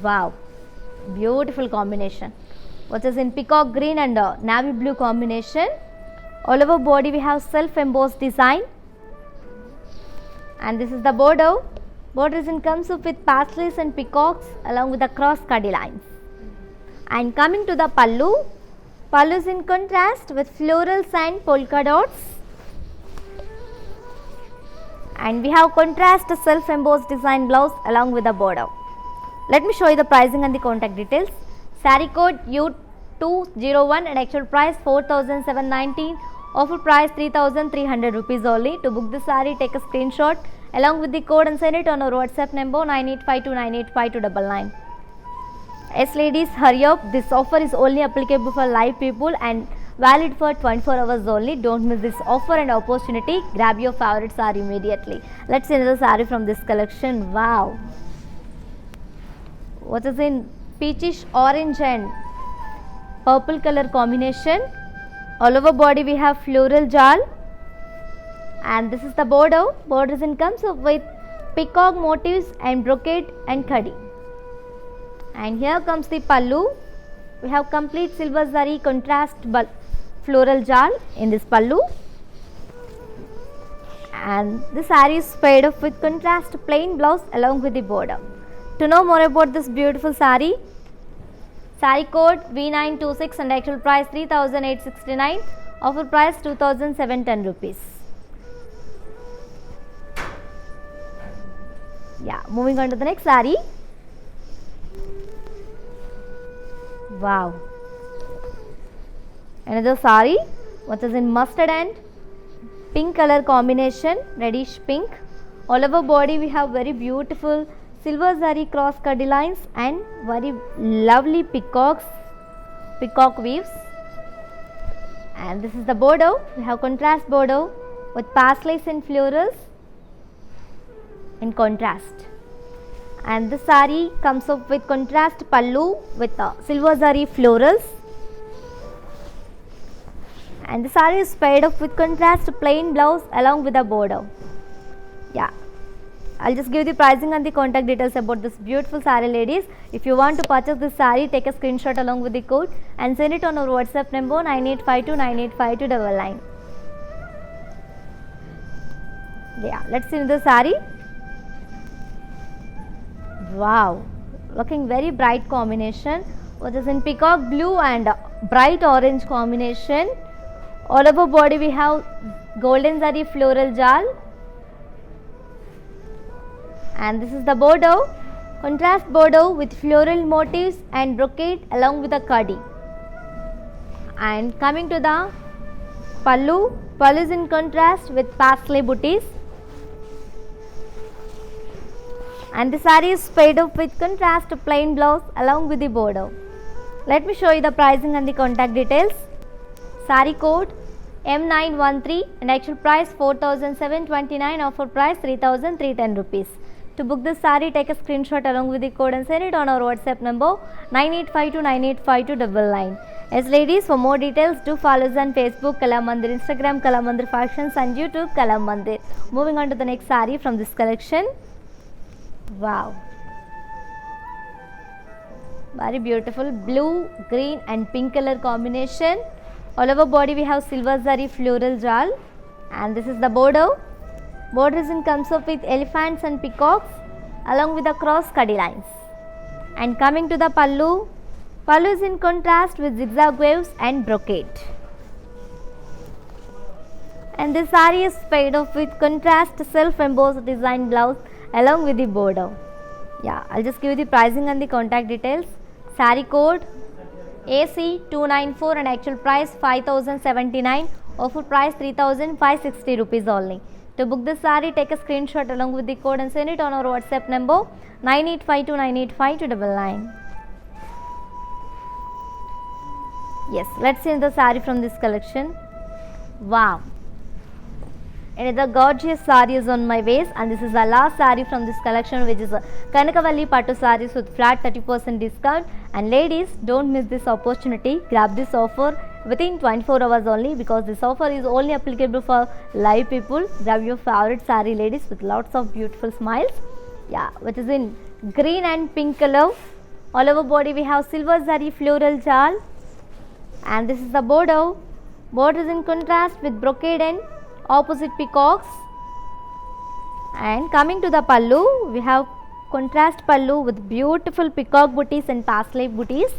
Wow, beautiful combination. What is in peacock green and navy blue combination. All over body we have self embossed design, and this is the border. Border is in comes up with paisleys and peacocks along with the cross cutty lines. And coming to the pallu, pallu is in contrast with florals and polka dots, and we have contrast self embossed design blouse along with the border. Let me show you the pricing and the contact details. Saree code U201 and actual price 4,719, offer price 3,300 rupees only. To book this saree, take a screenshot along with the code and send it on our WhatsApp number 9852985299. Yes ladies, hurry up, this offer is only applicable for live people and valid for 24 hours only. Don't miss this offer and opportunity. Grab your favorite saree immediately. Let's see another saree from this collection. Wow, what is in peachish orange and purple color combination. All over body we have floral jal, and this is the border. Border is in comes up with peacock motifs and brocade and khadi. And here comes the pallu. We have complete silver zari contrast floral jal in this pallu, and the saree is paired up with contrast plain blouse along with the border. To know more about this beautiful saree, saree code V926 and actual price 3869, offer price 2710 rupees. Yeah, moving on to the next saree. Wow, another saree which is in mustard and pink color combination, reddish pink. All over body we have very beautiful silver zari cross cut lines and very lovely peacock weaves. And this is the border. We have contrast border with pastelis and florals in contrast. And the saree comes up with contrast pallu with silver zari florals. And the saree is paired up with contrast plain blouse along with the border. Yeah, I'll just give the pricing and the contact details about this beautiful saree, ladies. If you want to purchase this saree, take a screenshot along with the code and send it on our WhatsApp number 9852985299. Yeah, let's see the saree. Wow, looking very bright combination, which is in peacock blue and bright orange combination. All over body we have golden zari floral jal, and this is the border, contrast border with floral motifs and brocade along with the kadi. And coming to the pallu, pallu is in contrast with paisley booties, and the saree is paired up with contrast plain blouse along with the border. Let me show you the pricing and the contact details. Saree code M913 and actual price 4729, offer price 3310 rupees. To book this saree, take a screenshot along with the code and send it on our WhatsApp number 9852985299. Yes, ladies, for more details do follow us on Facebook Kala Mandir, Instagram Kala Mandir Fashions and YouTube Kala Mandir. Moving on to the next saree from this collection. Wow, very beautiful blue, green and pink color combination. All over body we have silver zari floral jal, and this is the border. Border comes up with elephants and peacocks along with the cross kadi lines. And coming to the pallu, pallu is in contrast with zigzag waves and brocade. And this saree is paired off with contrast self-embossed design blouse along with the border. Yeah, I'll just give you the pricing and the contact details. Saree code AC294 and actual price 5079, offer price 3560 rupees only. To book this saree, take a screenshot along with the code and send it on our WhatsApp number 9852985299. Yes, let's see the saree from this collection. Wow, another gorgeous saree is on my waist, and this is the last saree from this collection, which is a Kanakavalli Pattu sarees with flat 30% discount. And ladies, don't miss this opportunity. Grab this offer within 24 hours only, because this offer is only applicable for live people. Grab your favorite saree, ladies, with lots of beautiful smiles. Yeah, which is in green and pink color. All over body we have silver zari floral jal, and this is the border. Border is in contrast with brocade and opposite peacocks. And coming to the pallu, we have contrast pallu with beautiful peacock booties and paisley booties.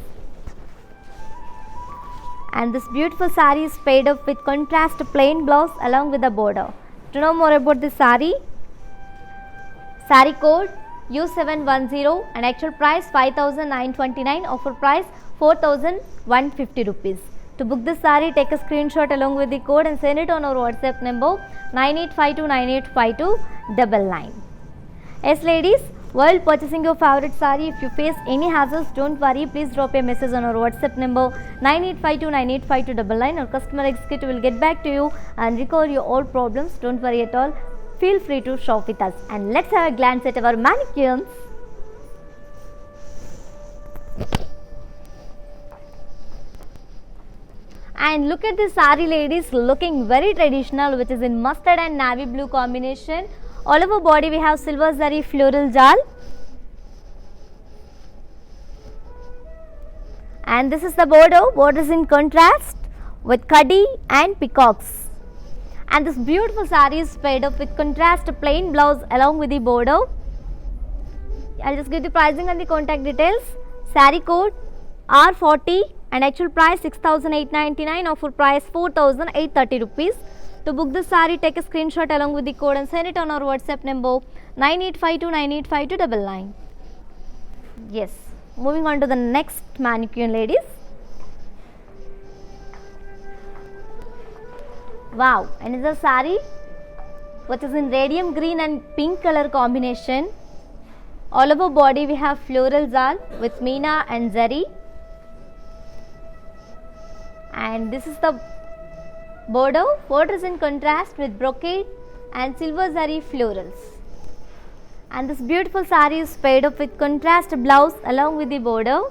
And this beautiful saree is paired up with contrast plain blouse along with the border. To know more about this saree, saree code U710 and actual price 5929, offer price 4150 rupees. To book this saree, take a screenshot along with the code and send it on our WhatsApp number 9852985299. Yes, ladies, while purchasing your favorite saree, if you face any hassles, don't worry, please drop a message on our WhatsApp number 9852985299. Our customer executive will get back to you and recover your all problems. Don't worry at all. Feel free to shop with us. And let's have a glance at our mannequins. And look at this saree, ladies, looking very traditional, which is in mustard and navy blue combination. All over body we have silver zari floral jal, and this is the border. Border is in contrast with kadi and peacocks. And this beautiful saree is paired up with contrast plain blouse along with the border. I'll just give the pricing and the contact details. Saree code R40 and actual price 6,899, offer price 4,830 rupees. To book the saree, take a screenshot along with the code and send it on our WhatsApp number 9852985299. Yes, moving on to the next mannequin, ladies. Wow, another saree which is in radium green and pink color combination. All over body we have floral zal with meena and zari, and this is the border. Border is in contrast with brocade and silver zari florals. And this beautiful saree is paired up with contrast blouse along with the border.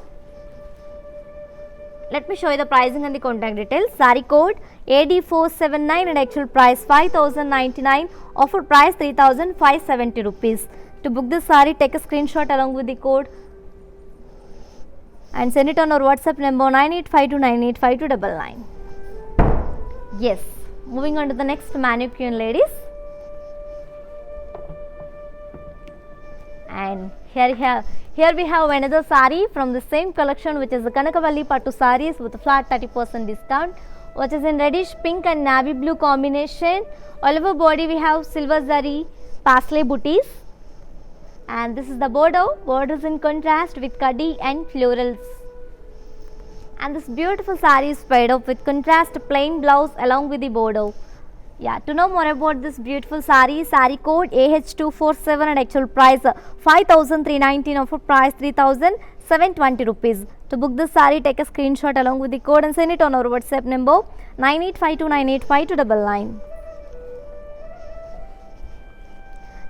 Let me show you the pricing and the contact details. Saree code AD479 and actual price 5,099, offer price 3,570 rupees. To book this saree, take a screenshot along with the code and send it on our WhatsApp number 9852985299. Yes, moving on to the next mannequin, ladies. And here we have another saree from the same collection, which is the Kanakavalli Pattu sarees with a flat 30% discount, which is in reddish pink and navy blue combination. All over body we have silver zari pastel booties, and this is the border. Borders in contrast with kaddi and florals. And this beautiful saree is paired up with contrast plain blouse along with the border. Yeah, to know more about this beautiful saree, saree code AH247 and actual price 5,319, offer price 3,720 rupees. To book this saree, take a screenshot along with the code and send it on our WhatsApp number 9852985299.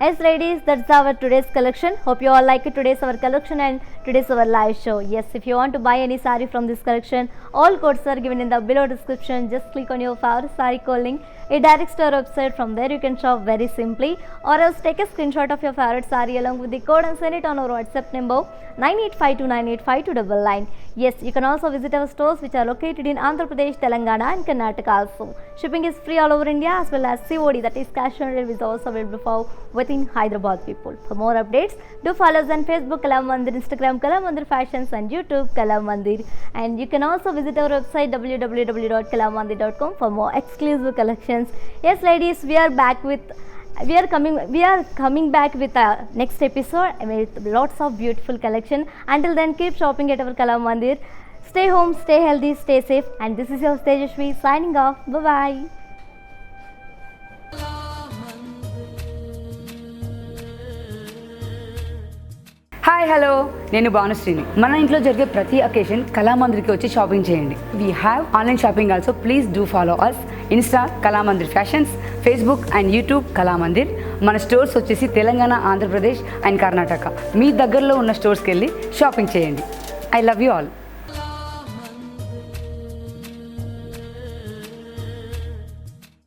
Yes, ladies, that's our today's collection. Hope you all like it. Today's our collection and today's our live show. Yes, if you want to buy any saree from this collection, all codes are given in the below description. Just click on your favorite saree code link. It directs to our website. From there you can shop very simply, or else take a screenshot of your favorite saree along with the code and send it on our WhatsApp number 9852985299. Yes, you can also visit our stores which are located in Andhra Pradesh, Telangana and Karnataka also. Shipping is free all over India, as well as COD, that is cash on delivery, is also available for within Hyderabad people. For more updates, do follow us on Facebook Kala Mandir, Instagram Kala Mandir Fashions and YouTube Kala Mandir. And you can also visit our website www.kalamandir.com for more exclusive collections. Yes, ladies, we are coming back with a next episode with lots of beautiful collection. Until then, keep shopping at our Kala Mandir. Stay home, stay healthy, stay safe. And this is your Tejashwi signing off. Bye bye. Hi hello, నేను భానుశ్రీని. మన ఇంట్లో జరిగే ప్రతి occasion కళామందిర్కి వచ్చి shopping చేయండి. We have online shopping also. Please do follow us Insta Kalamandir fashions, Facebook and YouTube Kalamandir. మన stores వచ్చేసి Telangana, Andhra Pradesh and Karnataka. మీ దగ్గరలో ఉన్న స్టోర్స్కి వెళ్ళి షాపింగ్ చేయండి. I love you all.